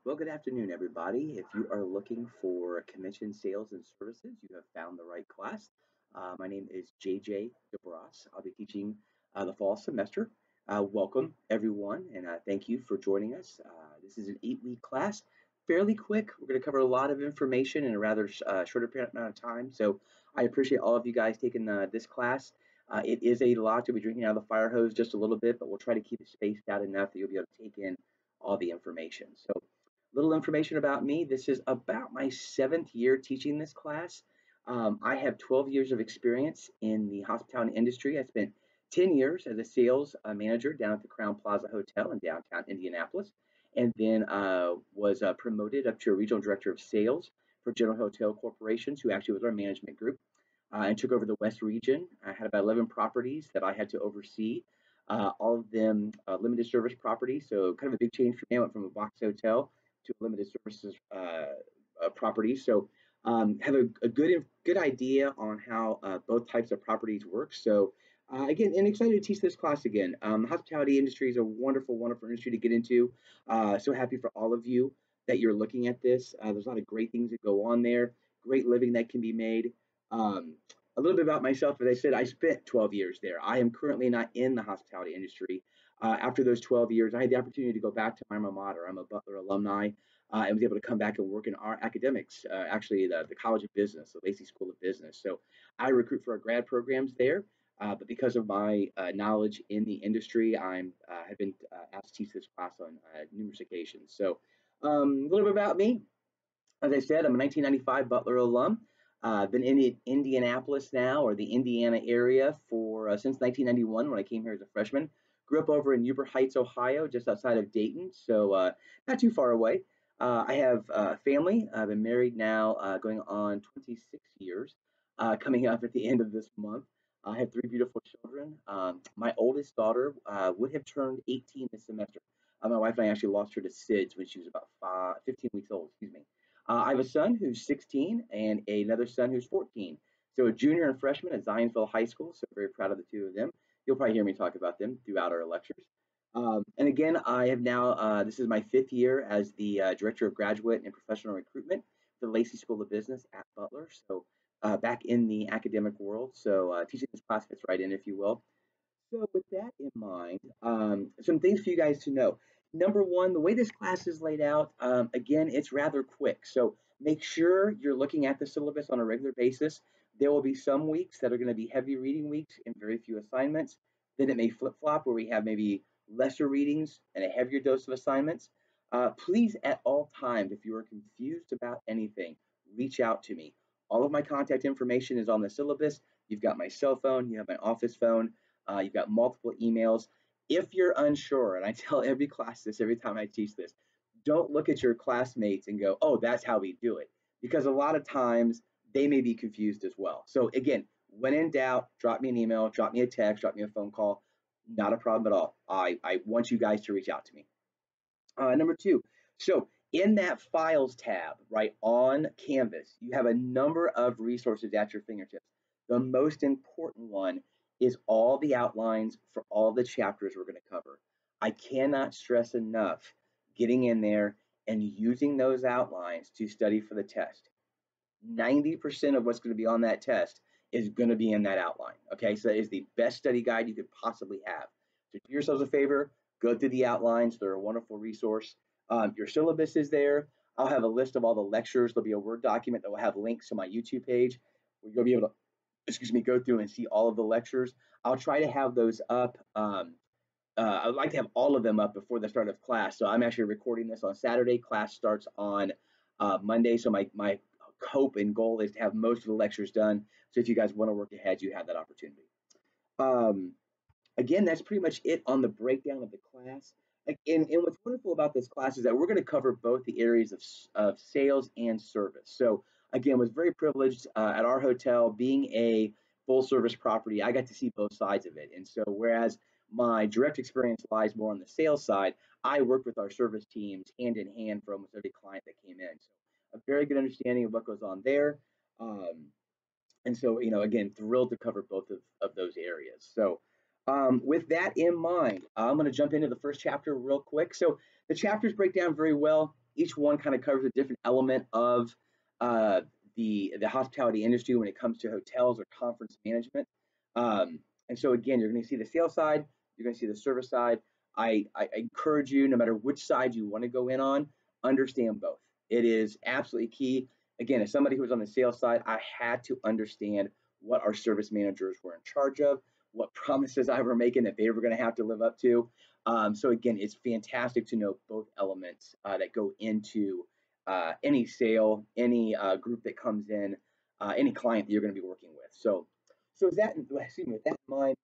Well, good afternoon, everybody. If you are looking for commission sales and services, you have found the right class. My name is JJ DeBras. I'll be teaching the fall semester. Welcome, everyone, and thank you for joining us. This is an 8-week class, fairly quick. We're going to cover a lot of information in a rather shorter amount of time. So I appreciate all of you guys taking this class. It is a lot to be drinking out of the fire hose just a little bit, but we'll try to keep it spaced out enough that you'll be able to take in all the information. So little information about me. This is about my 7th year teaching this class. I have 12 years of experience in the hospitality industry. I spent 10 years as a sales manager down at the Crown Plaza Hotel in downtown Indianapolis, and then was promoted up to a regional director of sales for General Hotel Corporations, who actually was our management group, and took over the West region. I had about 11 properties that I had to oversee, all of them limited service properties. So kind of a big change for me. I went from a box hotel to a limited services property. So have a good idea on how both types of properties work. So again, and excited to teach this class again. The hospitality industry is a wonderful, wonderful industry to get into. So happy for all of you that you're looking at this. There's a lot of great things that go on there, great living that can be made. Um, a little bit about myself, as I said, I spent 12 years there. I am currently not in the hospitality industry. After those 12 years, I had the opportunity to go back to my alma mater. I'm a Butler alumni and was able to come back and work in our academics, actually the College of Business, the Lacey School of Business. So I recruit for our grad programs there. But because of my knowledge in the industry, have been asked to teach this class on numerous occasions. So a little bit about me. As I said, I'm a 1995 Butler alum. Been in Indianapolis now, or the Indiana area, for since 1991 when I came here as a freshman. Grew up over in Newport Heights, Ohio, just outside of Dayton, so not too far away. I have family. I've been married now going on 26 years, coming up at the end of this month. I have three beautiful children. My oldest daughter would have turned 18 this semester. My wife and I actually lost her to SIDS when she was about 15 weeks old, excuse me. I have a son who's 16 and another son who's 14. So a junior and freshman at Zionsville High School. So very proud of the two of them. You'll probably hear me talk about them throughout our lectures. And again, I have now, this is my 5th year as the Director of Graduate and Professional Recruitment for the Lacey School of Business at Butler. So back in the academic world. So teaching this class fits right in, if you will. So with that in mind, some things for you guys to know. Number one, the way this class is laid out, again, it's rather quick. So make sure you're looking at the syllabus on a regular basis. There will be some weeks that are going to be heavy reading weeks and very few assignments. Then it may flip-flop where we have maybe lesser readings and a heavier dose of assignments. Please, at all times, if you are confused about anything, reach out to me. All of my contact information is on the syllabus. You've got my cell phone, you have my office phone. You've got multiple emails. If you're unsure, and I tell every class this every time I teach this, don't look at your classmates and go, oh, that's how we do it. Because a lot of times they may be confused as well. So again, when in doubt, drop me an email, drop me a text, drop me a phone call. Not a problem at all. I want you guys to reach out to me. Number two, so in that files tab, right on Canvas, you have a number of resources at your fingertips. The most important one is all the outlines for all the chapters we're going to cover. I cannot stress enough getting in there and using those outlines to study for the test. 90% of what's going to be on that test is going to be in that outline. Okay, so that is the best study guide you could possibly have. So do yourselves a favor, go through the outlines. They're a wonderful resource. Your syllabus is there. I'll have a list of all the lectures. There'll be a Word document that will have links to my YouTube page where you'll be able to, go through and see all of the lectures. I'll try to have those up. I would like to have all of them up before the start of class. So I'm actually recording this on Saturday. Class starts on Monday. So my hope and goal is to have most of the lectures done. So if you guys want to work ahead, you have that opportunity. Um, Again, that's pretty much it on the breakdown of the class. And what's wonderful about this class is that we're going to cover both the areas of sales and service. So again, was very privileged at our hotel being a full service property. I got to see both sides of it. And so whereas my direct experience lies more on the sales side, I worked with our service teams hand in hand for almost every client that came in. So a very good understanding of what goes on there. Um, and so, again, thrilled to cover both of those areas. So with that in mind, I'm going to jump into the first chapter real quick. So the chapters break down very well. each one kind of covers a different element of uh, the hospitality industry when it comes to hotels or conference management. And so again, you're going to see the sales side, you're going to see the service side. I encourage you, no matter which side you want to go in on, understand both. It is absolutely key. Again, as somebody who was on the sales side, I had to understand what our service managers were in charge of, what promises I were making that they were going to have to live up to. So again, it's fantastic to know both elements that go into any sale, any group that comes in, any client that you're going to be working with. So that, excuse me, with that in mind,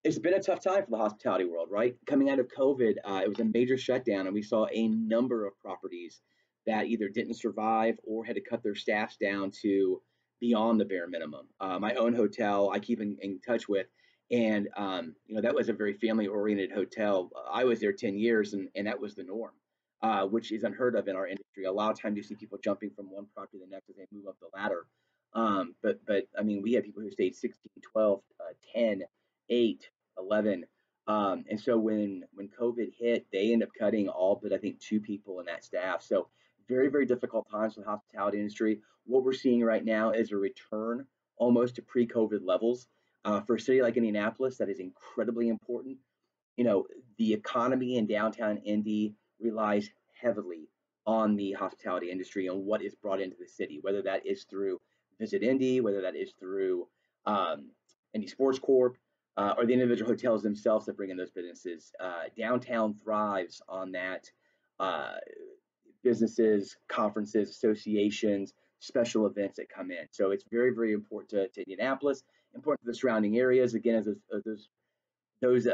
it's been a tough time for the hospitality world, right? Coming out of COVID, it was a major shutdown, and we saw a number of properties that either didn't survive or had to cut their staffs down to beyond the bare minimum. My own hotel, I keep in touch with, and that was a very family-oriented hotel. I was there 10 years, and that was the norm, which is unheard of in our industry. A lot of times you see people jumping from one property to the next as they move up the ladder. But I mean, we have people who stayed 16, 12, 10, 8, 11. And so when COVID hit, they ended up cutting all but I think two people in that staff. So very, very difficult times for the hospitality industry. What we're seeing right now is a return almost to pre-COVID levels. For a city like Indianapolis, that is incredibly important. The economy in downtown Indy relies heavily on the hospitality industry and what is brought into the city, whether that is through Visit Indy, whether that is through um, Indy Sports Corp, or the individual hotels themselves that bring in those businesses. Downtown thrives on that. Uh, Businesses, conferences, associations, special events that come in. So it's very, very important to Indianapolis, important to the surrounding areas. Again, as those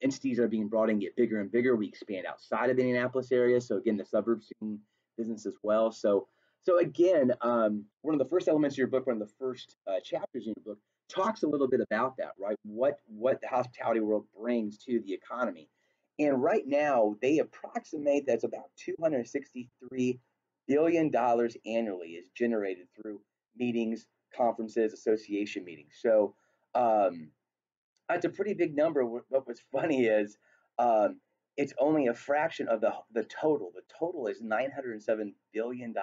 entities are being brought in get bigger and bigger. We expand outside of the Indianapolis area. So again, the suburbs seeing business as well. So again, one of the first elements of your book, one of the first chapters in your book, talks a little bit about that, right? What the hospitality world brings to the economy. And right now, they approximate that's about $263 billion annually is generated through meetings, conferences, association meetings. So um, that's a pretty big number. What was funny is um, it's only a fraction of the total. The total is $907 billion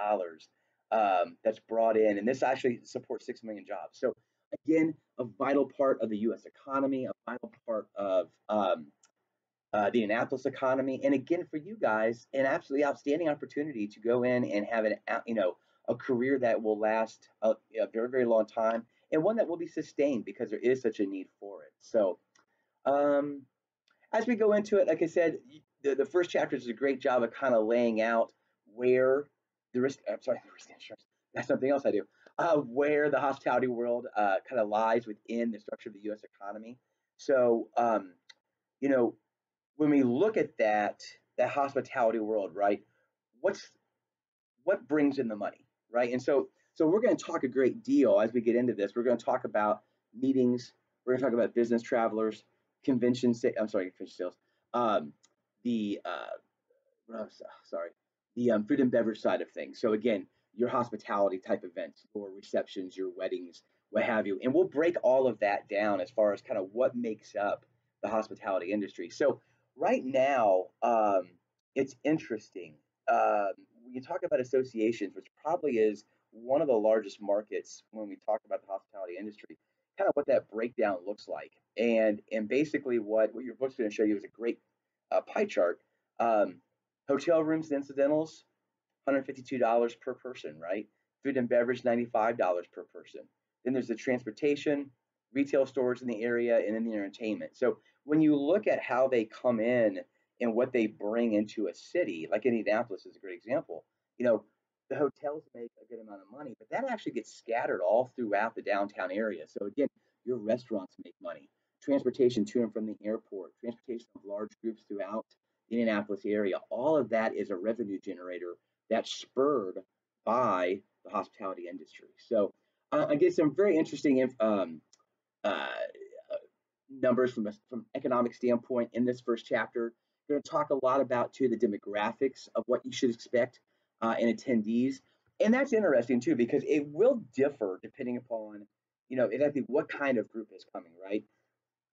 that's brought in, and this actually supports 6 million jobs. So again, a vital part of the U.S. economy, a vital part of the Annapolis economy, and again for you guys, an absolutely outstanding opportunity to go in and have a career that will last a very very long time and one that will be sustained because there is such a need for it. So um, as we go into it, like I said, the first chapter does a great job of kind of laying out where the risk. I'm sorry, the risk insurance. That's something else I do. Where the hospitality world kind of lies within the structure of the U.S. economy. So you know, when we look at that hospitality world, right? What's what brings in the money, right? And so we're going to talk a great deal as we get into this. We're going to talk about meetings. We're going to talk about business travelers, I'm sorry, convention sales. Um, the sorry, the food and beverage side of things. So again, your hospitality type events, your receptions, your weddings, what have you, and we'll break all of that down as far as kind of what makes up the hospitality industry. So right now, it's interesting. When you talk about associations, which probably is one of the largest markets when we talk about the hospitality industry, kind of what that breakdown looks like, and basically what your book's going to show you is a great pie chart. Um, Hotel rooms and incidentals, $152 per person, right? Food and beverage, $95 per person. Then there's the transportation, retail stores in the area, and then the entertainment. So when you look at how they come in and what they bring into a city, like Indianapolis is a great example, you know, the hotels make a good amount of money, but that actually gets scattered all throughout the downtown area. So again, your restaurants make money, transportation to and from the airport, transportation of large groups throughout the Indianapolis area. All of that is a revenue generator that's spurred by the hospitality industry. So I get some very interesting uh, numbers from economic standpoint in this first chapter. We're going to talk a lot about too the demographics of what you should expect in attendees, and that's interesting too because it will differ depending upon exactly what kind of group is coming, right?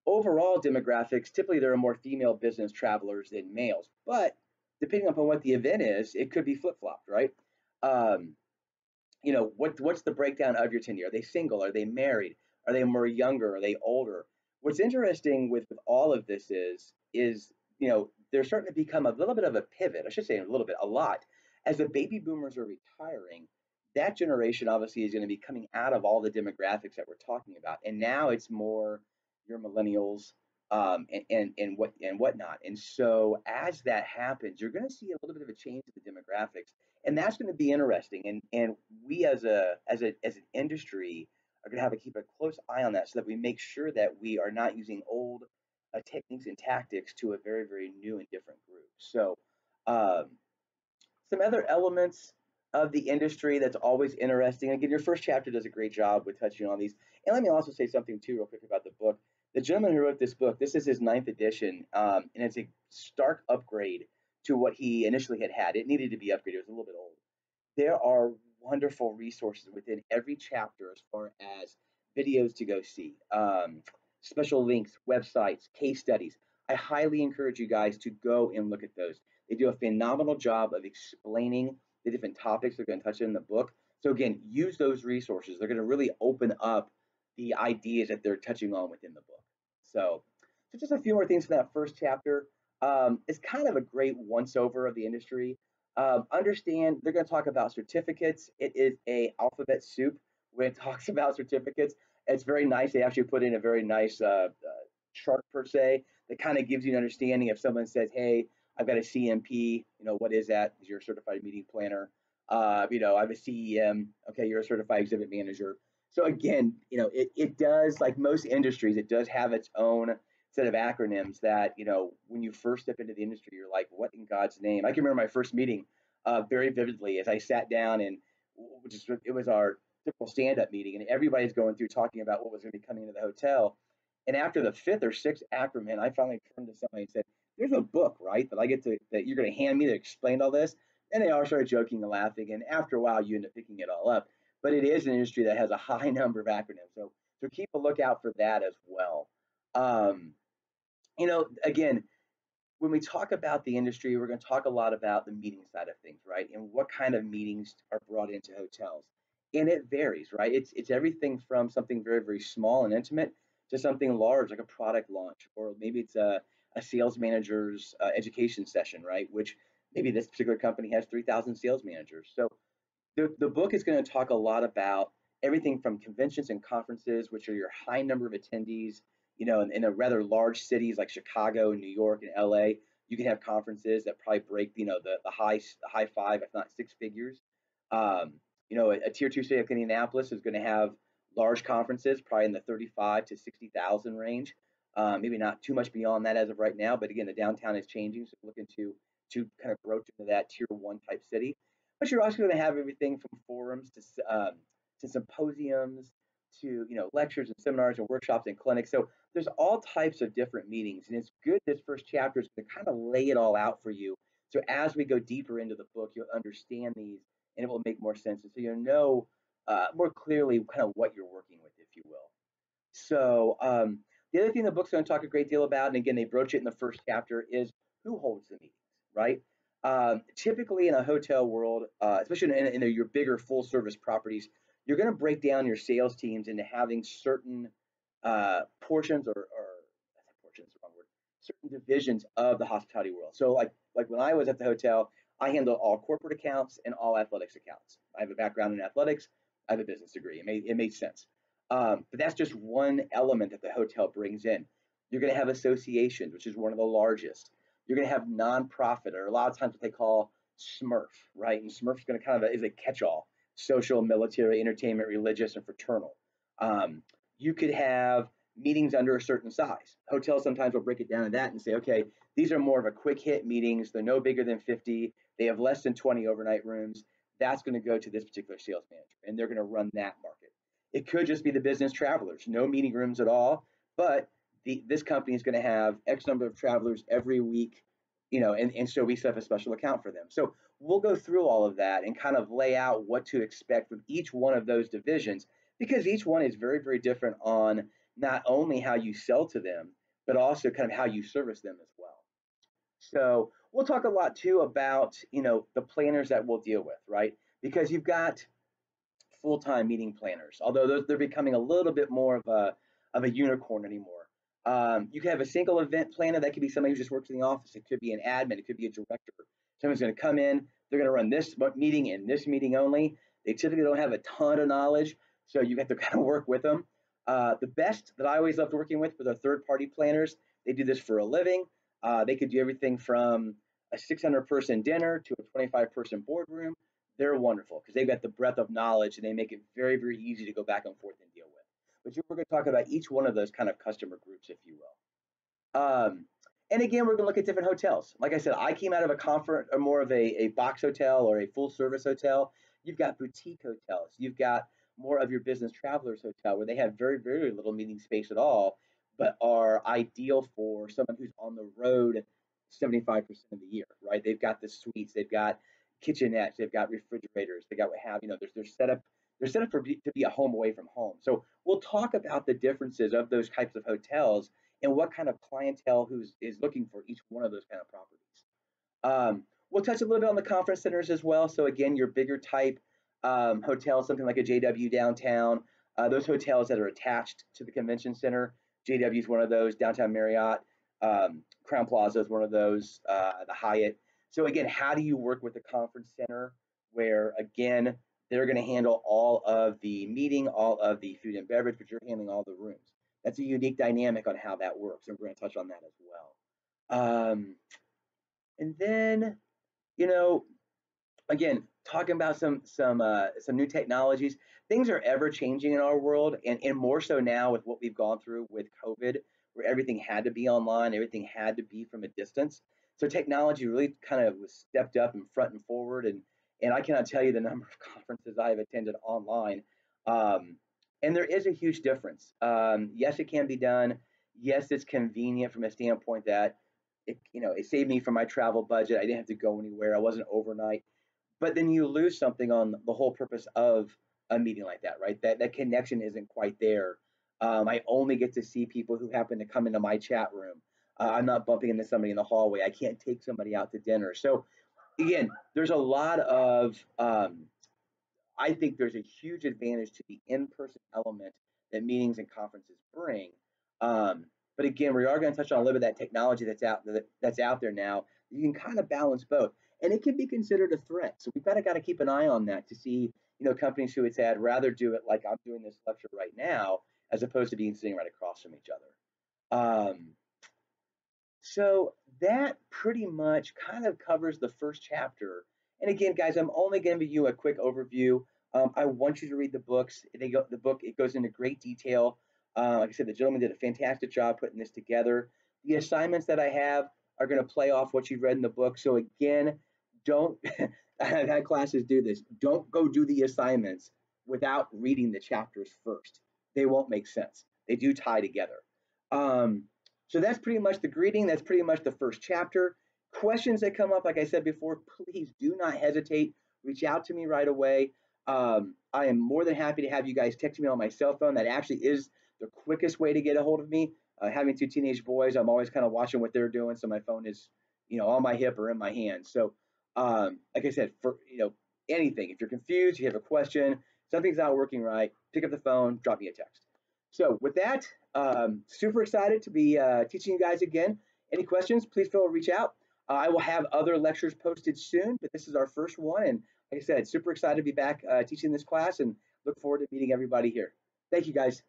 Overall demographics, typically there are more female business travelers than males, but depending upon what the event is, it could be flip flopped, right? Um, what's the breakdown of your tenure? Are they single? Are they married? Are they more younger? Are they older? What's interesting with all of this is they're starting to become a little bit of a pivot. I should say a little bit, a lot, as the baby boomers are retiring. That generation obviously is going to be coming out of all the demographics that we're talking about, and now it's more your millennials, and whatnot. And so as that happens, you're going to see a little bit of a change in the demographics, and that's going to be interesting. And we as an industry are going to have to keep a close eye on that so that we make sure that we are not using old techniques and tactics to a very very new and different group. So um, some other elements of the industry that's always interesting. Again, your first chapter does a great job with touching on these. And let me also say something too, real quick, about the book. The gentleman who wrote this book, this is his ninth edition, and it's a stark upgrade to what he initially had. It needed to be upgraded; it was a little bit old. There are wonderful resources within every chapter as far as videos to go see, special links, websites, case studies. I highly encourage you guys to go and look at those. They do a phenomenal job of explaining the different topics they're going to touch in the book. So again, use those resources. They're going to really open up the ideas that they're touching on within the book. So, so just a few more things from that first chapter. It's kind of a great once over of the industry. Understand they're going to talk about certificates. It is a alphabet soup when it talks about certificates. It's very nice. They actually put in a very nice chart per se that kind of gives you an understanding. If someone says, "Hey, I've got a CMP," what is that? You're a certified meeting planner. I have a CEM. Okay, you're a certified exhibit manager. So again, it does, like most industries, it does have its own set of acronyms that, when you first step into the industry, you're like, what in God's name? I can remember my first meeting very vividly as I sat down, and it was our typical stand-up meeting, and everybody's going through talking about what was going to be coming into the hotel. And after the fifth or sixth acronym, I finally turned to somebody and said, "There's a book, right, that you're going to hand me to explain all this." And they all started joking and laughing, and after a while, you end up picking it all up. But it is an industry that has a high number of acronyms, so keep a lookout for that as well. Um, again, when we talk about the industry, we're going to talk a lot about the meeting side of things, right? And what kind of meetings are brought into hotels. And it varies, right? It's everything from something very, very small and intimate to something large like a product launch, or maybe it's a sales manager's education session, right? Which maybe this particular company has 3,000 sales managers. So the book is going to talk a lot about everything from conventions and conferences, which are your high number of attendees. In a rather large cities like Chicago, New York, and LA, you can have conferences that probably break, the high five, if not six figures. A tier two city like Indianapolis is going to have large conferences, probably in the 35 to 60,000 range. Maybe not too much beyond that as of right now, but again, the downtown is changing, so looking to kind of broach into that tier one type city. But you're also going to have everything from forums to symposiums to lectures and seminars and workshops and clinics. So there's all types of different meetings, and it's good this first chapter is to kind of lay it all out for you. So as we go deeper into the book, you'll understand these, and it will make more sense, and so you'll know more clearly kind of what you're working with, if you will. So the other thing the book's going to talk a great deal about, and again, they broach it in the first chapter, is who holds the meetings, right? Typically in a hotel world, especially in your bigger full service properties, you're going to break down your sales teams into having certain portions, or portions, wrong word, certain divisions of the hospitality world. So like when I was at the hotel, I handle all corporate accounts and all athletics accounts. I have a background in athletics. I have a business degree. It made sense. But that's just one element that the hotel brings in. You're going to have associations, which is one of the largest. You're going to have nonprofit, or a lot of times what they call SMERF, right? And SMERF is going to is a catch-all: social, military, entertainment, religious, and fraternal. You could have meetings under a certain size. Hotels sometimes will break it down to that and say, okay, these are more of a quick hit meetings. They're no bigger than 50. They have less than 20 overnight rooms. That's going to go to this particular sales manager, and they're going to run that market. It could just be the business travelers, no meeting rooms at all, but this company is going to have X number of travelers every week, and so we set up a special account for them. So we'll go through all of that and kind of lay out what to expect from each one of those divisions, because each one is very, very different on not only how you sell to them, but also kind of how you service them as well. So we'll talk a lot too about, the planners that we'll deal with, right? Because you've got full-time meeting planners, although they're becoming a little bit more of a unicorn anymore. You can have a single event planner that could be somebody who just works in the office. It could be an admin. It could be a director. Someone's going to come in. They're going to run this meeting and this meeting only. They typically don't have a ton of knowledge, so you have to kind of work with them. The best that I always loved working with are third-party planners. They do this for a living. They could do everything from a 600-person dinner to a 25-person boardroom. They're wonderful because they've got the breadth of knowledge and they make it very, very easy to go back and forth and deal with. But we're going to talk about each one of those kind of customer groups, if you will. And again, we're going to look at different hotels. Like I said, I came out of a conference or more of a box hotel or a full service hotel. You've got boutique hotels. You've got more of your business travelers hotel where they have very, very little meeting space at all, but are ideal for someone who's on the road 75% of the year, right? They've got the suites, they've got kitchenettes, they've got refrigerators, they got what have you know. They're set up to be a home away from home. So we'll talk about the differences of those types of hotels and what kind of clientele who's is looking for each one of those kind of properties. We'll touch a little bit on the conference centers as well. So again, your bigger type hotels, something like a JW downtown, those hotels that are attached to the convention center. JW is one of those. Downtown Marriott, Crown Plaza is one of those. The Hyatt. So again, how do you work with the conference center where again they're going to handle all of the meeting, all of the food and beverage, but you're handling all the rooms. That's a unique dynamic on how that works, and we're going to touch on that as well. And then, you know, again, talking about some new technologies. Things are ever changing in our world, and more so now with what we've gone through with COVID, where everything had to be online, everything had to be from a distance. So technology really kind of was stepped up and front and forward, and I cannot tell you the number of conferences I have attended online. Um, and there is a huge difference. Yes, it can be done. Yes, it's convenient from a standpoint that it saved me from my travel budget. I didn't have to go anywhere. I wasn't overnight, but then you lose something on the whole purpose of a meeting like that, right? That connection isn't quite there. I only get to see people who happen to come into my chat room. I'm not bumping into somebody in the hallway. I can't take somebody out to dinner. So again, there's a lot of I think there's a huge advantage to the in-person element that meetings and conferences bring. But again, we are going to touch on a little bit of that technology that's out there now. You can kind of balance both, and it can be considered a threat. So we've got to keep an eye on that to see, companies who would say, I'd rather do it like I'm doing this lecture right now, as opposed to being sitting right across from each other. So that pretty much kind of covers the first chapter. And again, guys, I'm only giving you a quick overview. I want you to read the books. The book, it goes into great detail. Like I said, the gentleman did a fantastic job putting this together. The assignments that I have are going to play off what you've read in the book. So again, don't, I've had classes do this. Don't go do the assignments without reading the chapters first. They won't make sense. They do tie together. Um, so that's pretty much the greeting. That's pretty much the first chapter. Questions that come up, like I said before, please do not hesitate. Reach out to me right away. I am more than happy to have you guys text me on my cell phone. That actually is the quickest way to get a hold of me. Having two teenage boys, I'm always kind of watching what they're doing. So my phone is, on my hip or in my hand. So, like I said, for, anything, if you're confused, you have a question, something's not working right, pick up the phone, drop me a text. So with that, super excited to be teaching you guys again. Any questions, please feel free to reach out. I will have other lectures posted soon, but this is our first one. And like I said, super excited to be back teaching this class and look forward to meeting everybody here. Thank you, guys.